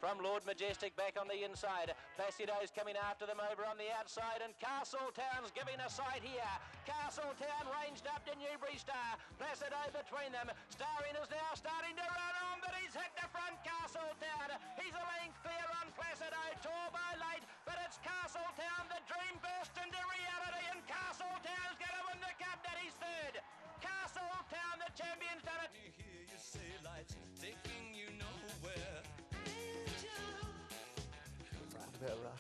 from Lord Majestic back on the inside. Placido's coming after them over on the outside, and Castletown's giving a sight here. Castletown ranged up to Newbury Star. Placido between them. Starring is now starting to run on, but he's hit the front. Castletown. He's a length clear on Placido. Torbo late, but it's Castletown. The dream burst into reality, and Castletown's going to win the cup. That is third. Castletown, the champion's done it. You hear you say life's taking you nowhere.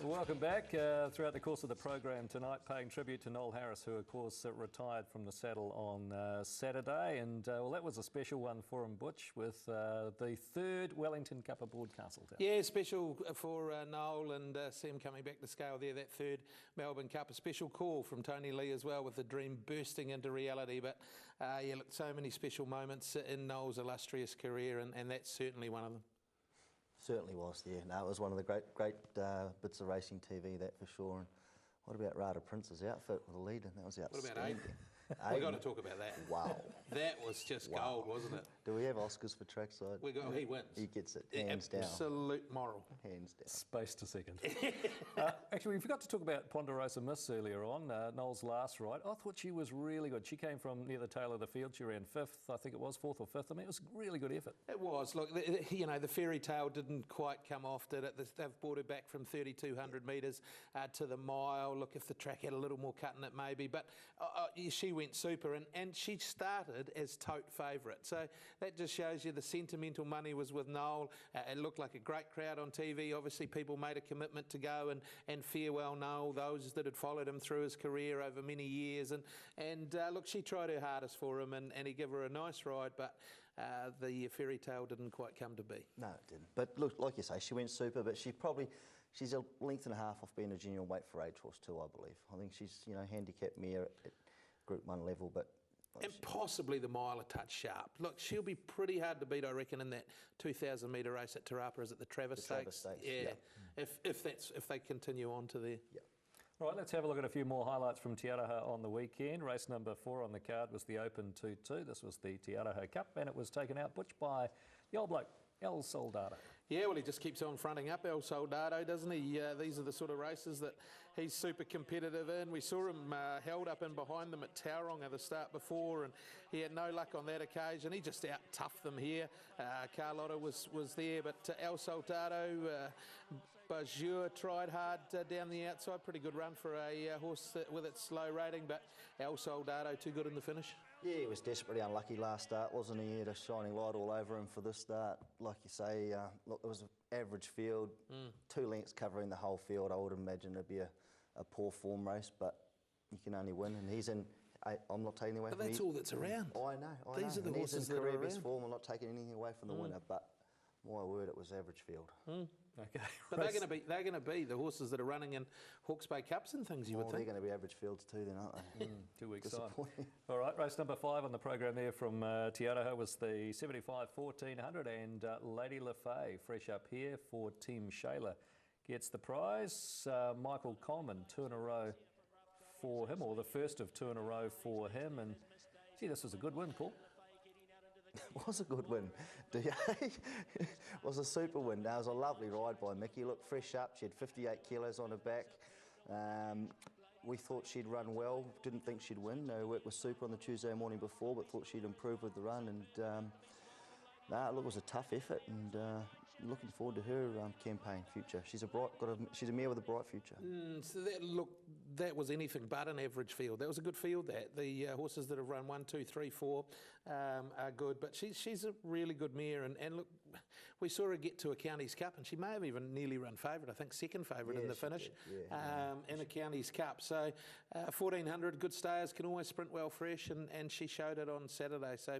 Welcome back. Throughout the course of the program tonight, paying tribute to Noel Harris, who of course retired from the saddle on Saturday, and well, that was a special one for him, Butch, with the third Wellington Cup aboard Castletown. Yeah, special for Noel, and see him coming back to scale there, that third Melbourne Cup. A special call from Tony Lee as well, with the dream bursting into reality. But yeah, look, so many special moments in Noel's illustrious career, and that's certainly one of them. Certainly was, yeah. No, it was one of the great bits of racing TV, that for sure. And what about Rada Prince's outfit with the lead? And that was outstanding. What about Aiden? We've got to talk about that. Wow. That was just gold, wasn't it? Do we have Oscars for trackside? He wins. He gets it, hands down. Absolute moral. Hands down. Space to second. Actually, we forgot to talk about Ponderosa Miss earlier on, Noel's last ride. I thought she was really good. She came from near the tail of the field. She ran fifth, I think it was, fourth or fifth. I mean, it was a really good effort. It was. Look, you know, the fairy tale didn't quite come off, did it? They've brought her back from 3,200 metres to the mile. Look, if the track had a little more cut in it, maybe. But she went super, and she started as tote favourite. So that just shows you the sentimental money was with Noel. It looked like a great crowd on TV. Obviously, people made a commitment to go and farewell Noel, those that had followed him through his career over many years. And look, she tried her hardest for him, and he gave her a nice ride, but the fairy tale didn't quite come to be. No, it didn't. But look, like you say, she went super, but she's a length and a half off being a genuine weight for age horse too, I believe. I think she's, you know, handicapped mare at Group 1 level, but... And possibly the mile a touch sharp. Look, she'll be pretty hard to beat, I reckon, in that 2,000 metre race at Te Rapa. Is it the Travis Stakes? Yeah. If they continue on to there. Yeah. Right, let's have a look at a few more highlights from Te Araha on the weekend. Race number 4 on the card was the Open 2-2. This was the Te Araha Cup, and it was taken out, Butch, by the old bloke, El Soldado. Yeah, well, he just keeps on fronting up, El Soldado, doesn't he? These are the sort of races that he's super competitive in. We saw him held up in behind them at Tauranga at the start before, and he had no luck on that occasion. He just out-toughed them here. Carlotta was there, but El Soldado, Bajur tried hard down the outside. Pretty good run for a horse with its slow rating, but El Soldado too good in the finish. Yeah, he was desperately unlucky last start, wasn't he? He had a shining light all over him for this start. Like you say, look, it was an average field, 2 lengths covering the whole field. I would imagine it'd be a poor form race, but you can only win, and he's in... I'm not taking away from him. But that's all that's around. I know. These are the horses that are around. He's in career best form. I'm not taking anything away from the winner, but my word, it was average field. Okay. But they're going to be the horses that are running in Hawke's Bay Cups and things, you would think. They're going to be average fields too then, aren't they? 2 weeks time. All right, race number 5 on the program there from Te Araha was the 75 1400, and Lady LaFay, fresh up here for Team Shayla, gets the prize. Michael Coleman, 2 in a row for him, or the first of 2 in a row for him, and gee, this was a good win, Paul. It was a good win. It was a super win. That was a lovely ride by Mickey. Looked fresh up. She had 58 kilos on her back. We thought she'd run well. Didn't think she'd win. Her work was super on the Tuesday morning before, but thought she'd improve with the run. And look, it was a tough effort, and looking forward to her campaign future. She's she's a mare with a bright future. So that was anything but an average field. That was a good field. The horses that have run 1, 2, 3, 4 are good, but she's a really good mare. And look, we saw her get to a Counties Cup, and she may have even nearly run favourite. I think second favourite in the finish in a Counties Cup. So 1400, good stayers, can always sprint well fresh, and she showed it on Saturday. So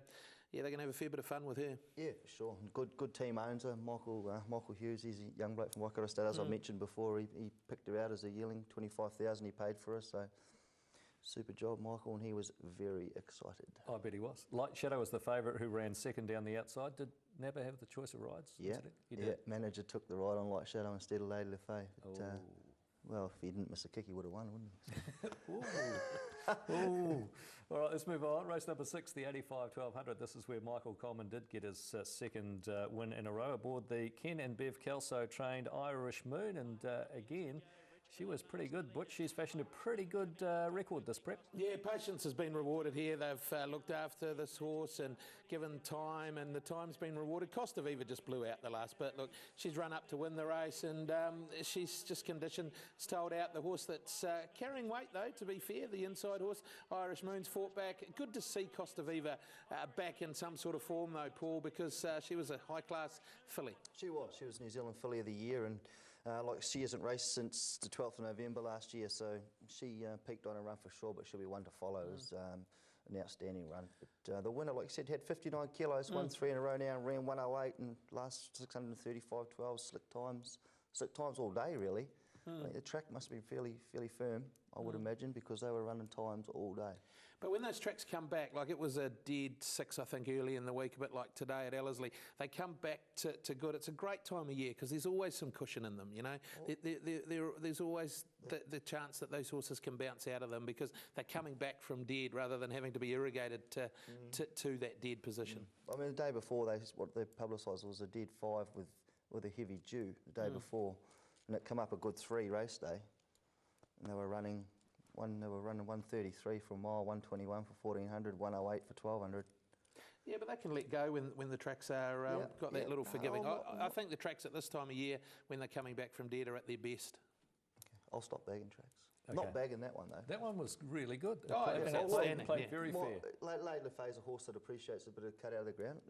yeah, they're going to have a fair bit of fun with her. Yeah, for sure. Good team owns her. Michael Hughes, he's a young bloke from Waikato State. As I mentioned before, he picked her out as a yearling, 25,000 he paid for her. So super job, Michael, and he was very excited. I bet he was. Light Shadow was the favourite, who ran second down the outside. Did Nabba have the choice of rides? Yeah, He did. Manager took the ride on Light Shadow instead of Lady LaFay. Well, if he didn't miss a kick, he would have won, wouldn't he? Ooh. All right, let's move on. Race number 6, the 85 1200. This is where Michael Coleman did get his second win in a row aboard the Ken and Bev Kelso trained Irish Moon. And again, she was pretty good, Butch. She's fashioned a pretty good record this prep. Yeah, patience has been rewarded here. They've looked after this horse and given time, and the time's been rewarded. Costa Viva just blew out the last bit. Look, she's run up to win the race, and she's just conditioned. It's told out the horse that's carrying weight, though, to be fair, the inside horse. Irish Moon's fought back. Good to see Costa Viva back in some sort of form, though, Paul, because she was a high-class filly. She was New Zealand Filly of the Year, and like she hasn't raced since the 12th of November last year, so she peaked on a run for sure, but she'll be one to follow. It was an outstanding run. But the winner, like you said, had 59 kilos, won 3 in a row now, and ran 108 and last 635.12, slick times all day really. I think the track must have been fairly firm, I would imagine, because they were running times all day. But when those tracks come back, like it was a dead 6, I think, early in the week, a bit like today at Ellerslie, they come back to good. It's a great time of year because there's always some cushion in them, you know. There's always the chance that those horses can bounce out of them because they're coming back from dead rather than having to be irrigated to that dead position. I mean, the day before, what they publicised was a dead 5 with a heavy dew the day before, and it come up a good 3 race day, and they were running 133 for a mile, 121 for 1400, 108 for 1200. Yeah, but they can let go when the tracks are got that little forgiving. I think the tracks at this time of year, when they're coming back from dead, are at their best. Okay. I'll stop bagging tracks. Okay. Not bagging that one, though. That one was really good. Oh, It yeah, played- outstanding, played yeah. very fair. Lady Lefay's a horse that appreciates a bit of cut out of the ground,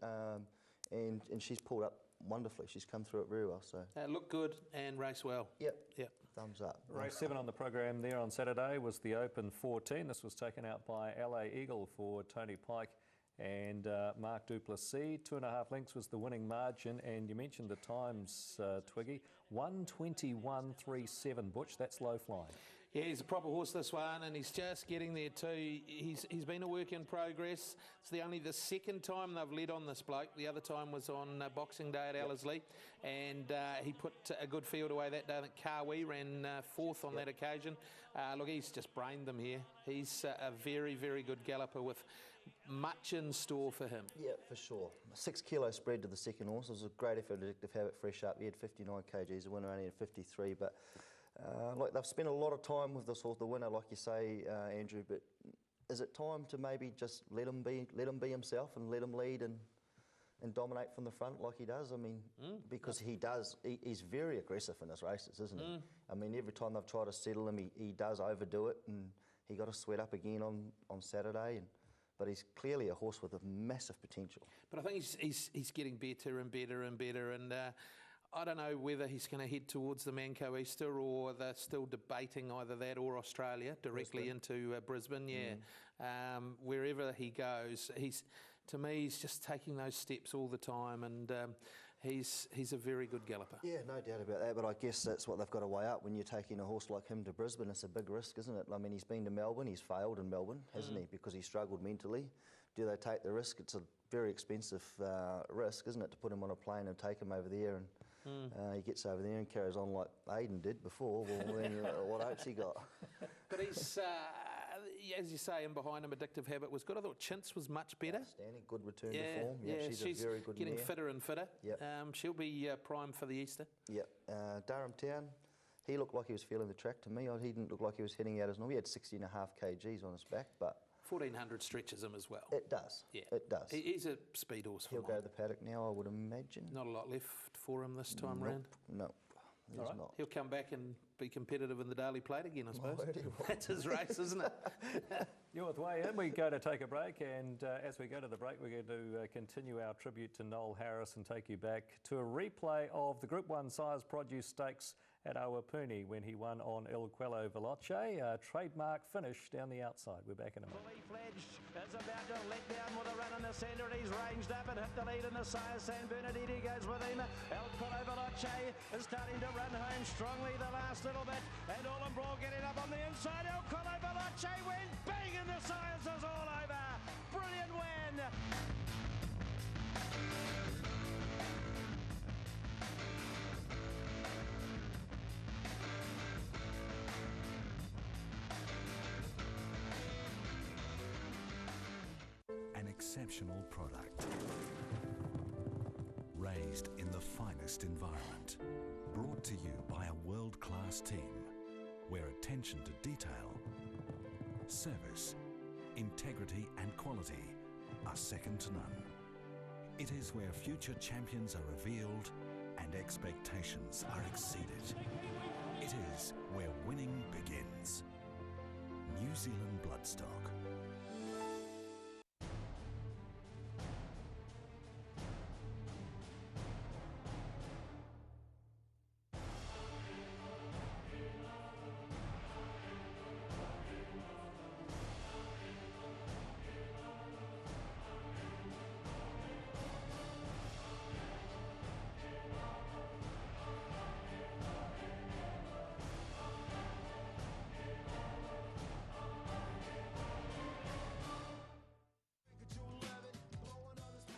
and she's pulled up wonderfully. She's come through it very well. So Look good and race well. Yep. Yep. Thumbs up. Race 7 on the program there on Saturday was the Open 14. This was taken out by LA Eagle for Tony Pike and Mark Duplessis. 2.5 lengths was the winning margin, and you mentioned the times, Twiggy. 121.37, Butch. That's low flying. Yeah, he's a proper horse, this one, and he's just getting there too. He's been a work in progress. It's only the second time they've led on this bloke. The other time was on Boxing Day at Ellerslie, and he put a good field away that day. I think Kawi ran 4th on that occasion. Look, he's just brained them here. He's a very, very good galloper with much in store for him. Yeah, for sure. A 6 kilo spread to the second horse. It was a great effort. Addictive Habit fresh up. He had 59 kgs. The winner only had 53, but like they've spent a lot of time with this horse, the winner, like you say, Andrew. But is it time to maybe just let him be himself and let him lead and dominate from the front like he does? I mean, because he's very aggressive in his races, isn't he? I mean, every time they've tried to settle him, he does overdo it, and he got to sweat up again on Saturday. But he's clearly a horse with a massive potential. But I think he's getting better and better and better, and I don't know whether he's going to head towards the Manco Easter or they're still debating either that or Australia directly into Brisbane. Yeah, wherever he goes, to me he's just taking those steps all the time, and he's a very good galloper. Yeah, no doubt about that. But I guess that's what they've got to weigh up when you're taking a horse like him to Brisbane. It's a big risk, isn't it? I mean, he's been to Melbourne, he's failed in Melbourne, hasn't he? Because he struggled mentally. Do they take the risk? It's a very expensive risk, isn't it, to put him on a plane and take him over there, and he gets over there and carries on like Aiden did before. Well, then what hopes he got? But he's, as you say, in behind him, Addictive Habit was good. I thought Chintz was much better. Outstanding, good return to form. Yeah, she's a very good getting mare. fitter and fitter. Yep. She'll be primed for the Easter. Yep. Durham Town, he looked like he was feeling the track to me. He didn't look like he was heading out as normal. He had 60.5 kgs on his back, but 1400 stretches him as well. it does. Yeah, It does. He's a speed horse. He'll go to the paddock now, I would imagine. Not a lot left for him this time round. No, there's right. not. He'll come back and be competitive in the Daily Plate again, I suppose. heard he will. That's his race, isn't it? You're with Way In. We go to take a break, and as we go to the break, we're going to continue our tribute to Noel Harris and take you back to a replay of the Group 1 Sires Produce Stakes at Awapuni when he won on Il Quello Veloce. A trademark finish down the outside. We're back in a moment. Fully fledged is about to let down with a run in the centre. He's ranged up and hit the lead in the sire. San Bernardino goes with him. El Quello Veloce is starting to run home strongly the last little bit. And All and Brawl getting up on the inside. El Quello Veloce went bang and the sires is all over. Brilliant win. exceptional product. Raised in the finest environment. Brought to you by a world-class team where attention to detail, service, integrity and quality are second to none. It is where future champions are revealed and expectations are exceeded. It is where winning begins. New Zealand Bloodstock.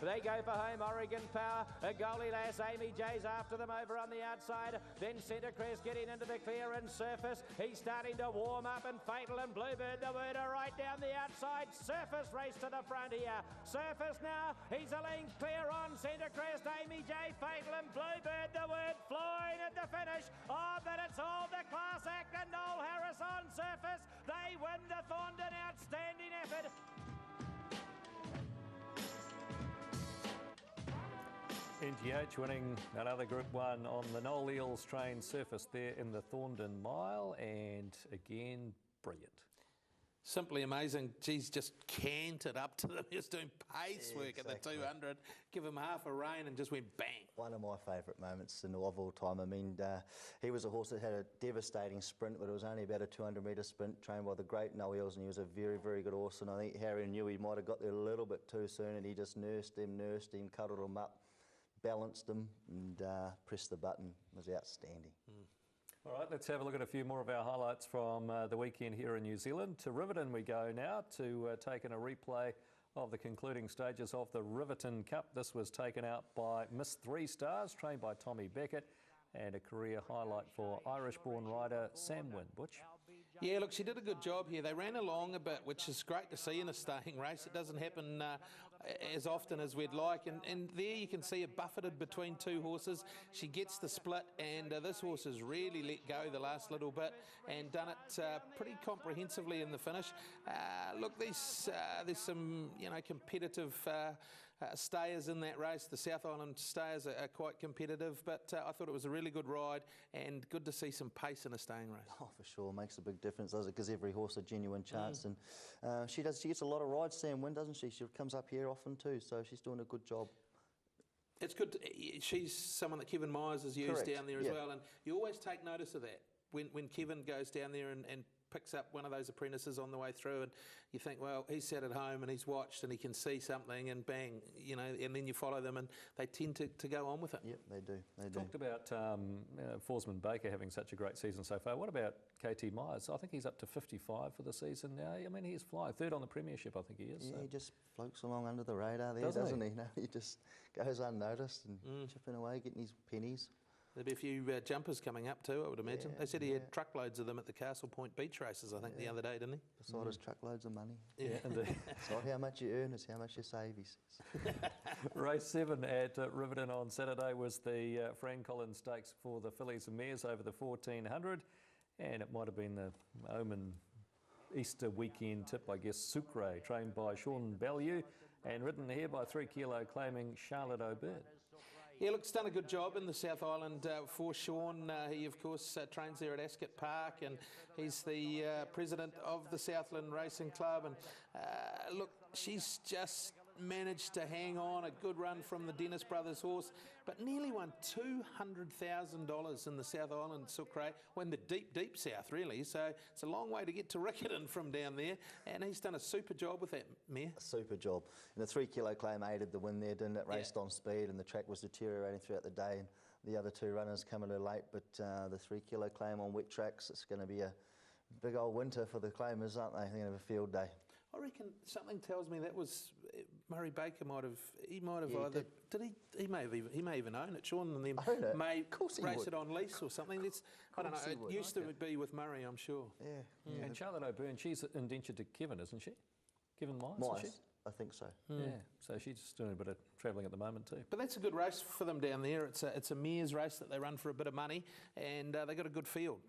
They go for home, Oregon Power. A goalie lass, Amy J's after them over on the outside. Then Centre Crest getting into the clear and Surface. He's starting to warm up, and Fatal and Bluebird, the word are right down the outside. Surface race to the front here. Surface now, he's a length clear on Centre Crest. Amy J, Fatal and Bluebird, the word flying at the finish. Oh, but it's all the class act and Noel Harris on Surface. They win the Thorndon. Outstanding effort. NGH winning another Group 1 on the Noel Eels train Surface there in the Thorndon Mile, and again, brilliant. Simply amazing. She's just canted up to them. Just doing pace work exactly. at the 200. Give him half a rein and just went bang. One of my favourite moments of all time. I mean, he was a horse that had a devastating sprint, but it was only about a 200-metre sprint trained by the great Noel Eels, and he was a very, very good horse. And I think Harry knew he might have got there a little bit too soon, and he just nursed him, cuddled him up, balanced him, and pressed the button. It was outstanding. All right, let's have a look at a few more of our highlights from the weekend here in New Zealand. To Riverton we go now to take in a replay of the concluding stages of the Riverton Cup. This was taken out by Miss 3 Stars, trained by Tommy Beckett, and a career highlight for Irish-born rider Sam Wynn. Butch? Yeah, look, she did a good job here. They ran along a bit, which is great to see in a staying race. It doesn't happen as often as we'd like. And there you can see her buffeted between two horses. She gets the split, and this horse has really let go the last little bit and done it pretty comprehensively in the finish. Look, there's some, competitive stayers in that race. The South Island stayers are quite competitive, but I thought it was a really good ride and good to see some pace in a staying race. Oh, for sure, makes a big difference, does it? Because every horse a genuine chance, and she gets a lot of rides, Sam Wynn, doesn't she? She comes up here often too, so she's doing a good job. It's good. She's someone that Kevin Myers has used Correct. down there as well, and you always take notice of that when Kevin goes down there and picks up one of those apprentices on the way through, and you think, well, he's sat at home and he's watched and he can see something, and bang, and then you follow them and they tend to go on with it. Yep, they do. They do. Talked about Forsman Baker having such a great season so far. What about KT Myers? I think he's up to 55 for the season now. I mean, he's flying. Third on the premiership, I think he is. Yeah, so. he just floats along under the radar there, doesn't he? No, he just goes unnoticed and chipping away, getting his pennies. There'll be a few jumpers coming up too, I would imagine. They said he had truckloads of them at the Castle Point beach races, I think, the other day, didn't he? Beside his truckloads of money. Yeah, indeed. It's not how much you earn, it's how much you save, he says. Race 7 at Riverton on Saturday was the Fran Collins Stakes for the fillies and mares over the 1400, and it might have been the Omen Easter weekend tip, I guess. Sucre, trained by Sean Bellew and ridden here by 3 Kilo claiming Charlotte O'Byrne. Yeah, look, he's done a good job in the South Island for Sean. He, of course, trains there at Ascot Park, and he's the president of the Southland Racing Club. And look, she's just managed to hang on, a good run from the Dennis Brothers horse, but nearly won $200,000 in the South Island Sucre, when the deep, deep south, really. So it's a long way to get to Riccarton from down there, and he's done a super job with that mare. A super job. And the 3 Kilo claim aided the win there, didn't it? Raced on speed, and the track was deteriorating throughout the day, and the other two runners come a little late, but the 3 Kilo claim on wet tracks, it's going to be a big old winter for the claimers, aren't they? They're going to have a field day. I reckon something tells me that was Murray Baker might have Yeah, either he may even own it. Sean and them Own it? may Of course he race would. it on lease or something. I don't know. he It would. used to be with Murray, I'm sure. Yeah. And Charlotte O'Byrne, she's indentured to Kevin, isn't she? Kevin Myers, is Myers. she? I think so. Yeah, so she's just doing a bit of travelling at the moment too. But that's a good race for them down there. It's a mares race that they run for a bit of money, and they got a good field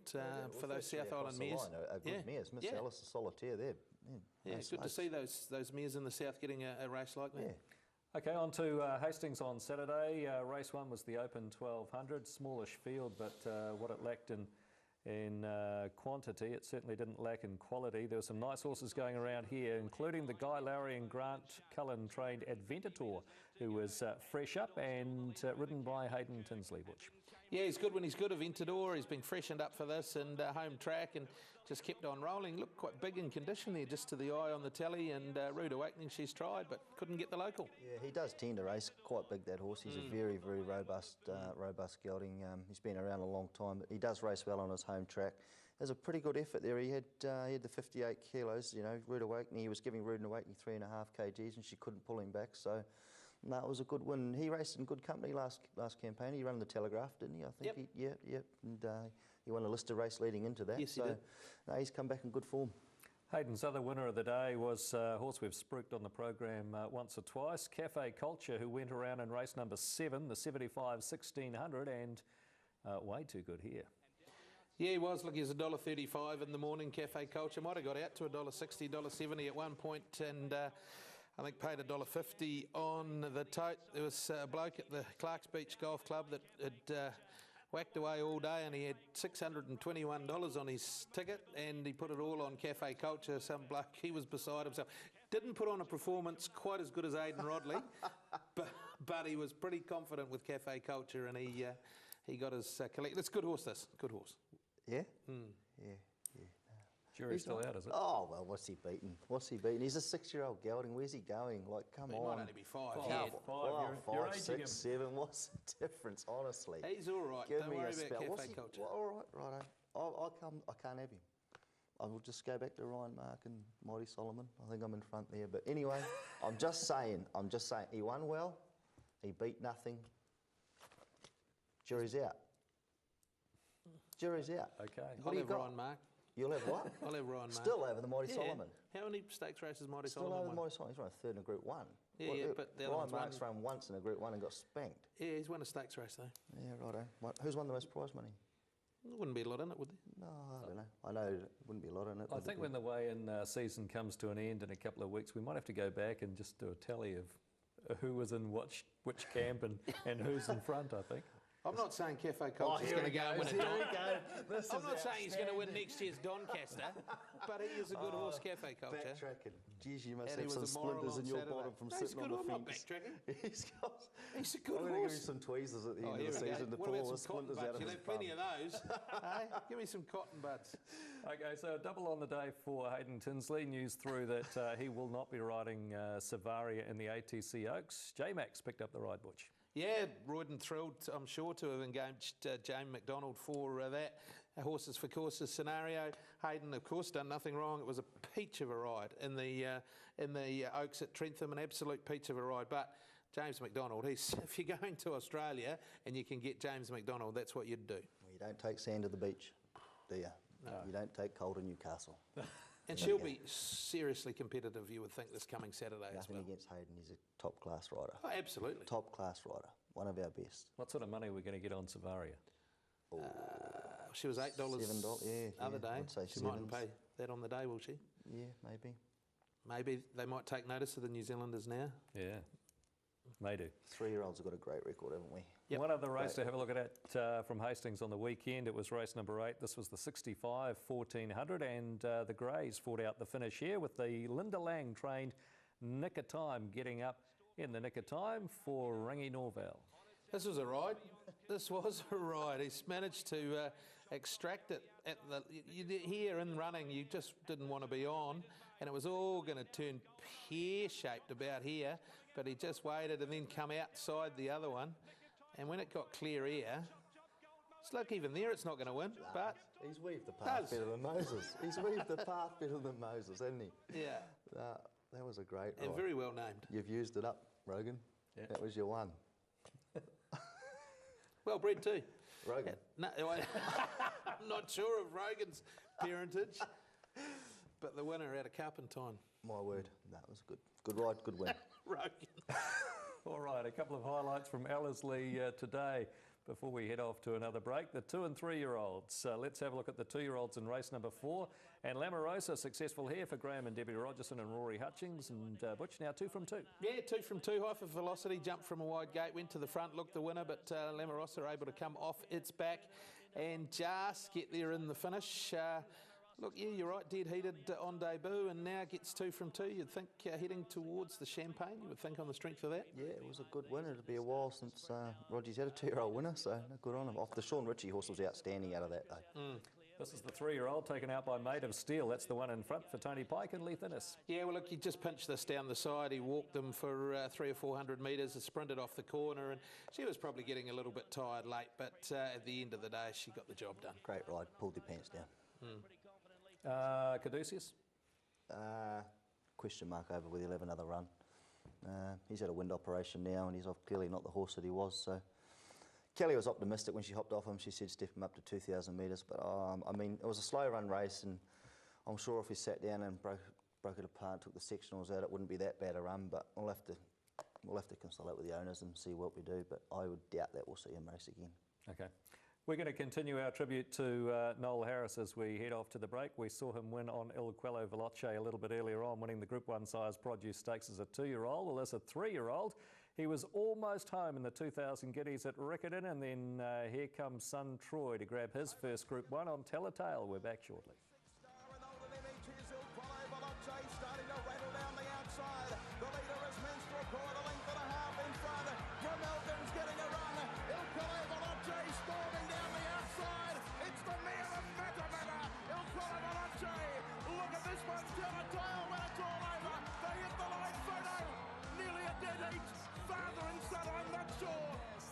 for those South Island mares. A good mares. Miss Alice, the Solitaire there. Yeah, it's good to see those mares in the south getting a race like that. Yeah. Okay, on to Hastings on Saturday. Race 1 was the Open 1200, smallish field, but what it lacked in quantity, it certainly didn't lack in quality. There were some nice horses going around here, including the Guy Lowry and Grant Cullen trained Adventator, who was fresh up and ridden by Hayden Tinsley, Butch. Yeah, he's good when he's good. Aventador, he's been freshened up for this and home track and just kept on rolling. Looked quite big in condition there, just to the eye on the telly. And Rude Awakening, she's tried, but couldn't get the local. Yeah, he does tend to race quite big, that horse. He's a very, very robust gelding. He's been around a long time, but he does race well on his home track. There's a pretty good effort there. He had the 58 kilos, you know, Rude Awakening. He was giving Rude Awakening 3.5 kgs and she couldn't pull him back. So, no, it was a good win. He raced in good company last campaign. He ran the Telegraph, didn't he? I think. Yep. And he won a Lister race leading into that. Yes, he did. No, he's come back in good form. Hayden's other winner of the day was a horse we've spruiked on the program once or twice, Cafe Culture, who went around in race number 7, the 75 1600, and way too good here. Yeah, he was. Look, he was $1.35 in the morning. Cafe Culture might have got out to $1.60, $1.70 at one point, and I think paid $1.50 on the tote. There was a bloke at the Clarks Beach Golf Club that had whacked away all day, and he had $621 on his ticket, and he put it all on Cafe Culture. Some bloke, he was beside himself. Didn't put on a performance quite as good as Aidan Rodley, but he was pretty confident with Cafe Culture, and he got his collect. It's a good horse, this. Good horse. Yeah? Yeah. Jury's still out, is it? Oh, well, what's he beaten? He's a 6-year-old gelding. Where's he going? Like, come He on. might only be 5. Yeah, Wow, you're five, aging 6, him. 7. What's the difference, honestly? He's all right. Give Don't me worry a about spell. Cafe Culture. Well, all right, righto. I can't have him. I will just go back to Ryan Mark and Mighty Solomon. I think I'm in front there. But anyway, I'm just saying. He won well. He beat nothing. Jury's out. Okay. What do you got? Ryan Mark. You'll have what? I'll have Ryan Mark. Still over the Mighty Solomon. How many stakes races Mighty Still Solomon over the won? Mighty Solomon. He's run a third in a Group 1. Yeah, but the other Ryan one's Mark's won. run once in a Group 1 and got spanked. Yeah, he's won a stakes race though. Yeah, righto. Who's won the most prize money? There wouldn't be a lot in it, would there? No, I don't know. I know it wouldn't be a lot in it. I think when the weigh-in season comes to an end in a couple of weeks, we might have to go back and just do a tally of who was in which camp and who's in front, I think. I'm not saying Cafe Culture's going to go and win a Here we Don. go. I'm not saying he's going to win next year's Doncaster, but he is a good horse, Cafe Culture. Backtracking. Geez, you must And he have was some a moral splinters on in your Saturday. bottom from No, he's sitting on good. the I'm not fence. backtracking. He's a good I'm going to give you horse. some tweezers at the Oh, end here of the we go. season to What pull all about the some cotton splinters out buds? of You'll his have plenty bum. of those. Hey, give me some cotton buds. Okay, so a double on the day for Hayden Tinsley. News through that he will not be riding Savaria in the ATC Oaks. J-Max picked up the ride, Butch. Yeah, Royden thrilled, I'm sure, to have engaged James McDonald for that horses for courses scenario. Hayden, of course, done nothing wrong. It was a peach of a ride in the Oaks at Trentham, an absolute peach of a ride. But James McDonald, if you're going to Australia and you can get James McDonald, that's what you'd do. Well, you don't take sand to the beach, do you? No. You don't take coal to Newcastle. And she'll be seriously competitive, you would think, this coming Saturday as Nothing well. against Hayden. He's a top-class rider. Oh, absolutely. Top-class rider. One of our best. What sort of money are we going to get on Savaria? She was $8 $7, yeah, other yeah, day. I'd say She mightn't sevens. pay that on the day, will she? Yeah, maybe. Maybe they might take notice of the New Zealanders now. Yeah, may do. 3-year-olds have got a great record, haven't we? Yep. One other race to have a look at from Hastings on the weekend. It was race number 8. This was the 65 1400, and the Greys fought out the finish here with the Linda Lang trained Nick of Time getting up in the nick of time for Rangi Norvell. This was a ride. This was a ride. He's managed to extract it at the here in running. You just didn't want to be on, and it was all going to turn pear-shaped about here. But he just waited and then come outside the other one, and when it got clear air, it's like even there it's not going to win. But He's weaved the path Does. better than Moses. He's weaved the path better than Moses, hasn't he? yeah, That was a great and ride. very well named. You've used it up, Rogan. Yeah. That was your one. Well bred too. Rogan. No, I'm not sure of Rogan's parentage, but the winner out of Carpentine. My word, that was a good ride, good win. Rogan. All right, a couple of highlights from Ellerslie today before we head off to another break. The 2 and 3 year olds. Let's have a look at the 2 year olds in race number 4. And Lamarosa successful here for Graham and Debbie Rogerson and Rory Hutchings. And Butch now 2 from 2. Yeah, 2 from 2. High for velocity, jumped from a wide gate, went to the front, looked the winner, but Lamarosa are able to come off its back and just get there in the finish. Look, yeah, you're right, dead heated on debut and now gets 2 from 2. You'd think heading towards the Champagne, you would think on the strength of that. Yeah, it was a good winner. It'd be a while since Roger's had a 2 year old winner, so good on him. Off the Sean Ritchie horse was outstanding out of that though. This is the 3 year old taken out by Made of Steel. That's the one in front for Tony Pike and Leith Innes. Yeah, well, look, he just pinched this down the side. He walked them for 300 or 400 metres, sprinted off the corner, and she was probably getting a little bit tired late, but at the end of the day, she got the job done. Great ride, pulled their pants down. Caduceus? Question mark over whether he'll have another run. He's had a wind operation now and he's clearly not the horse that he was. So Kelly was optimistic when she hopped off him. She said step him up to 2,000 metres. But I mean, it was a slow run race and I'm sure if he sat down and broke it apart, took the sectionals out, it wouldn't be that bad a run. But we'll have to consult with the owners and see what we do. But I would doubt that we'll see him race again. Okay. We're going to continue our tribute to Noel Harris as we head off to the break. We saw him win on Il Quello Veloce a little bit earlier on, winning the Group 1 size Produce Stakes as a 2 year old. Well, as a 3 year old, he was almost home in the 2,000 guineas at Riccarton, and then here comes son Troy to grab his first Group 1 on Telltale. We're back shortly.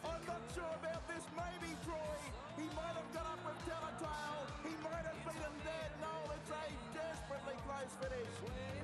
I'm not sure about this. Maybe Troy. He might have got up with Telltale. He might have beaten Dad. No, it's a desperately close finish.